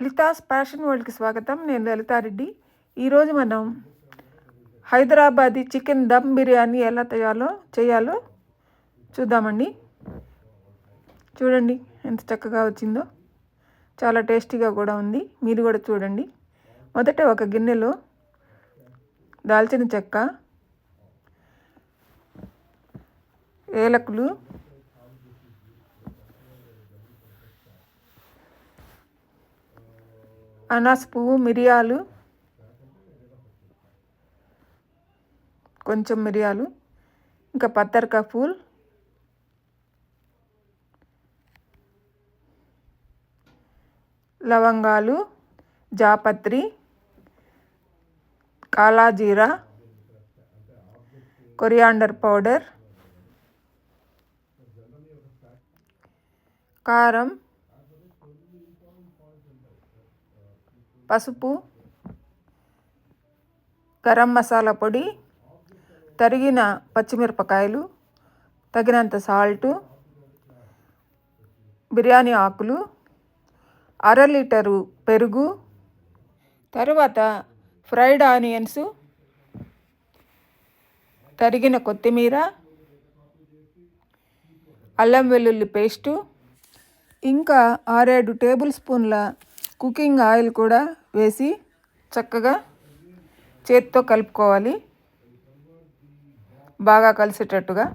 లితాస్ fashion వరల్డ్కి స్వాగతం. నేను లలితారెడ్డి. ఈరోజు మనం హైదరాబాదీ చికెన్ దమ్ బిర్యానీ ఎలా చేయాలో చూద్దామండి. చూడండి ఎంత చక్కగా వచ్చిందో, చాలా టేస్టీగా కూడా ఉంది. మీరు కూడా చూడండి. మొదట ఒక గిన్నెలో దాల్చిన చెక్క, ఏలకులు, అనాస పువ్వు, మిరియాలు, కొంచెం మిరియాలు, ఇంకా పత్తర్కా పూల్, లవంగాలు, జాపత్రి, కాలా జీరా, కొరియాండర్ పౌడర్, కారం, పసుపు, గరం మసాలా పొడి, తరిగిన పచ్చిమిరపకాయలు, తగినంత సాల్టు, బిర్యానీ ఆకులు, 1/2 లీటరు పెరుగు, తరువాత ఫ్రైడ్ ఆనియన్స్, తరిగిన కొత్తిమీర, అల్లం వెల్లుల్లి పేస్టు, ఇంకా 6-7 టేబుల్ స్పూన్ల కుకింగ్ ఆయిల్ కూడా వేసి చక్కగా చేత్తో కలుపుకోవాలి, బాగా కలిసేటట్టుగా.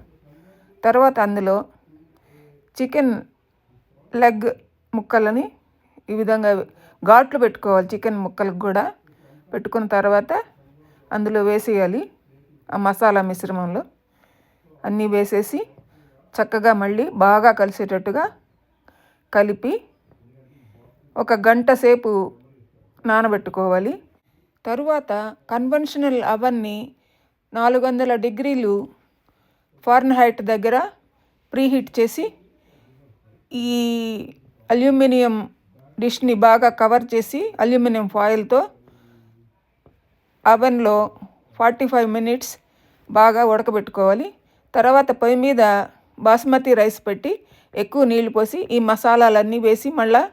తర్వాత అందులో చికెన్ లెగ్ ముక్కలని ఈ విధంగా ఘాట్లు పెట్టుకోవాలి. చికెన్ ముక్కలకు కూడా పెట్టుకున్న తర్వాత అందులో వేసేయాలి. ఆ మసాలా మిశ్రమంలో అన్నీ వేసేసి చక్కగా మళ్ళీ బాగా కలిసేటట్టుగా కలిపి 1 గంట సేపు నానబెట్టుకోవాలి. తరువాత కన్వెన్షనల్ అవన్ని 400 డిగ్రీలు ఫారెన్హైట్ దగ్గర ప్రీహీట్ చేసి ఈ అల్యూమినియం డిష్ని బాగా కవర్ చేసి అల్యూమినియం ఫాయిల్తో అవెన్లో 45 మినిట్స్ బాగా ఉడకబెట్టుకోవాలి. తర్వాత పొయ్యి మీద బాస్మతి రైస్ పెట్టి ఎక్కువ నీళ్లు పోసి ఈ మసాలాలన్నీ వేసి మళ్ళా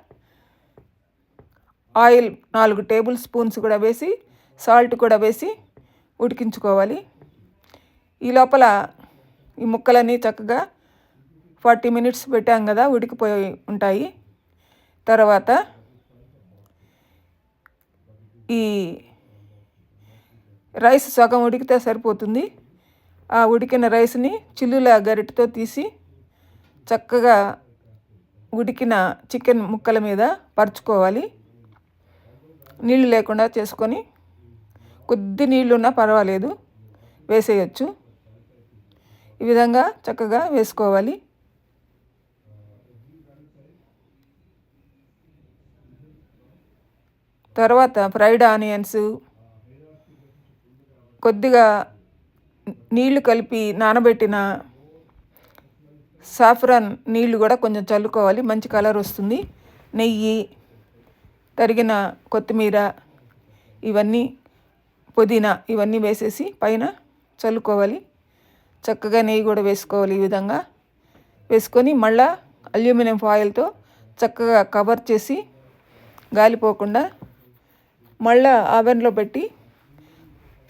ఆయిల్ 4 టేబుల్ స్పూన్స్ కూడా వేసి సాల్ట్ కూడా వేసి ఉడికించుకోవాలి. ఈ లోపల ఈ ముక్కలన్నీ చక్కగా 40 మినిట్స్ పెట్టాం కదా, ఉడికిపోయి ఉంటాయి. తర్వాత ఈ రైస్ సగం ఉడికితే సరిపోతుంది. ఆ ఉడికిన రైస్ని చిల్లుల గరిటతో తీసి చక్కగా ఉడికిన చికెన్ ముక్కల మీద పరుచుకోవాలి. నీళ్ళు లేకుండా చేసుకొని, కొద్ది నీళ్ళున్నా పర్వాలేదు వేసేయచ్చు. ఈ విధంగా చక్కగా వేసుకోవాలి. తర్వాత ఫ్రైడ్ ఆనియన్స్, కొద్దిగా నీళ్లు కలిపి నానబెట్టిన సాఫ్రాన్ నీళ్లు కూడా కొంచెం చల్లుకోవాలి, మంచి కలర్ వస్తుంది. నెయ్యి, తరిగిన కొత్తిమీర, ఇవన్నీ పుదీనా ఇవన్నీ వేసేసి పైన చల్లుకోవాలి. చక్కగా నెయ్యి కూడా వేసుకోవాలి. ఈ విధంగా వేసుకొని మళ్ళా అల్యూమినియం ఫాయిల్తో చక్కగా కవర్ చేసి గాలిపోకుండా మళ్ళా ఓవెన్లో పెట్టి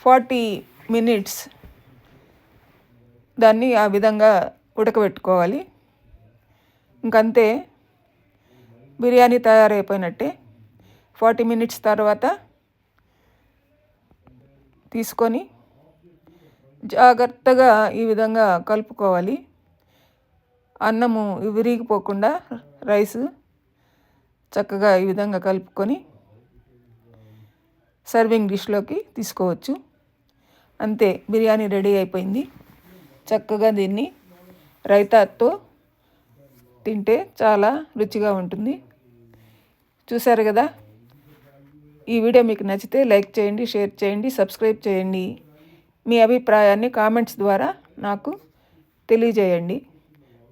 40 మినిట్స్ దాన్ని ఆ విధంగా ఉడకబెట్టుకోవాలి. ఇంకంతే, బిర్యానీ తయారైపోయినట్టే. 40 మినిట్స్ తర్వాత తీసుకొని జాగ్రత్తగా ఈ విధంగా కలుపుకోవాలి. అన్నము విరిగిపోకుండా రైసు చక్కగా ఈ విధంగా కలుపుకొని సర్వింగ్ డిష్లోకి తీసుకోవచ్చు. అంతే, బిర్యానీ రెడీ అయిపోయింది. చక్కగా దీన్ని రైతాతో తింటే చాలా రుచిగా ఉంటుంది. చూసారు కదా. ఈ వీడియో మీకు నచ్చితే లైక్ చేయండి, షేర్ చేయండి, సబ్స్క్రైబ్ చేయండి. మీ అభిప్రాయాన్ని కామెంట్స్ ద్వారా నాకు తెలియజేయండి.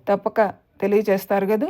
తప్పక తెలియజేస్తారు కదా.